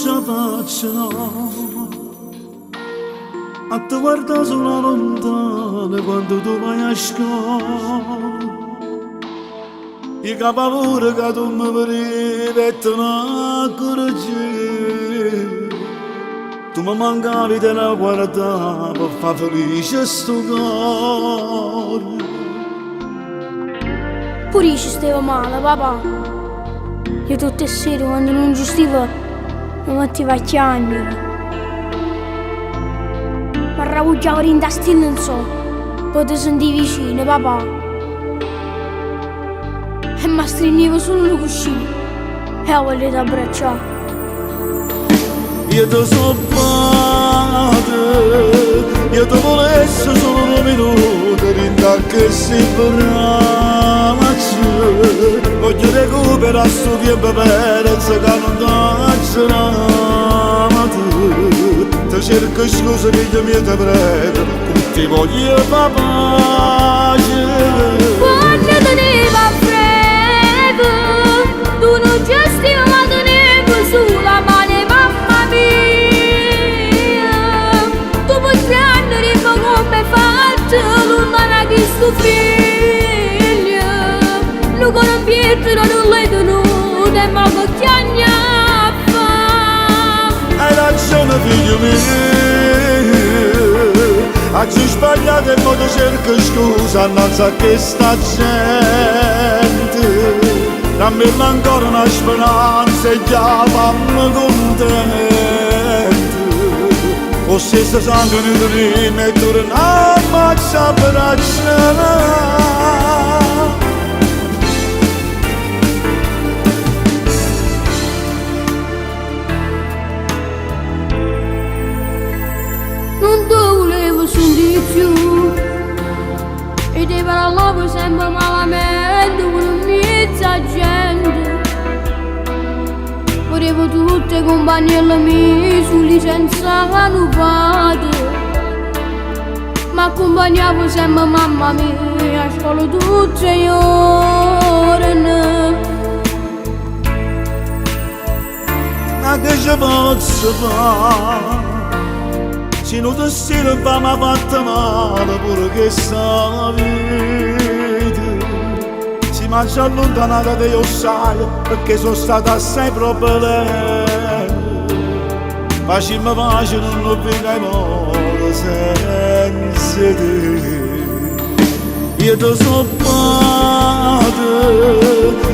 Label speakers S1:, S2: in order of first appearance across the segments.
S1: ce la faccio no. A te guardo solo lontano quando tu vai a scuola. Io ho paura che tu mi ripeti una coraggia. Tu mi mancavi della guarda per far felice sto cuore.
S2: Pure io ci stavo male, papà. Io tutte le sere quando non ci stavo mi mettevo a chiagnere. Ma ravuggiavo in tastiera non so, poi ti sentivi vicino, papà. E mi stringevo solo il cuscino e la volevo abbracciare.
S1: Io ti so bene, io ti volessi solo un minuto, rinda che si braccia. Voglio recuperare sto tempo perso che non t'aggirate. Ti cerco scusa figlio mio ti prego, ti voglio far pace.
S2: Quando tenevo a freddo, tu non gestivo ma tenevo sulla mano, mamma mia. Tu puoi prendere come fatto, lontana che sto figlio. Lu con un pietro non l'hai tenuto e ma che chiagna fa.
S1: Hai ragione figlio mio, oggi sbagliato e poi cerco scusa innanzi a questa gente. Dammi ancora una speranza e già fammi contento. O stesso sangue di me e torna a maccia braccia.
S2: Non ti volevo sentire più e ti parlavo sempre malamente con mezza gente. Volevo tutte le compagnelle mie su licenza annupate, ma accompagnavo sempre mamma mia a scuola tutte le ore.
S1: Ma che ci posso fare? Se non ti stile fa mi ha fatto male pure che sta vita. Si mangia allontanata da io sai perché sono stata assai problemi. Facciamo pace non lo vedo modo senza te. Io ti so bene,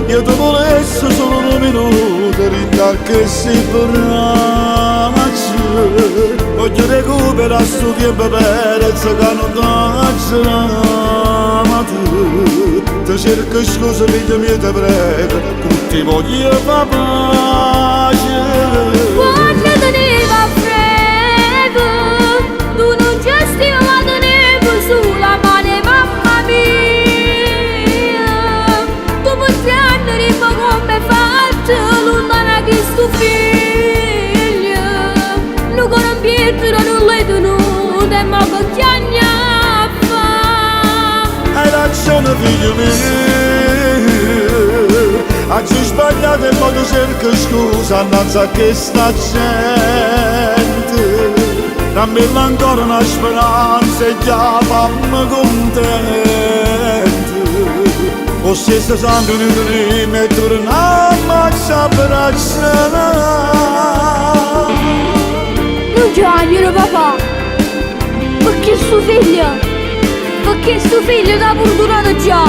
S1: io ti volessi solo un minuto, rinda che si braccia. Voglio recuperare sto tempo perso che non t'aggirate. Ti cerco scusa figlio mio ti prego, ti voglio far pace.
S2: Quando tenevo a freddo, tu non gestivo ma tenevo sulla mano, mamma mia. Tu puoi prendere come fatto, lontana che sto figlio. Lu con un pietro non l'hai tenuto e ma che chiagna fa.
S1: Hai ragione figlio mio, oggi sbagliato e poi cerco scusa innanzi a questa gente. Dammi ancora una speranza e già fammi contento. O stesso sangue di me e torna a maccia braccia.
S2: Non chiagnere papà, perché suo figlio t'ha fortunato già.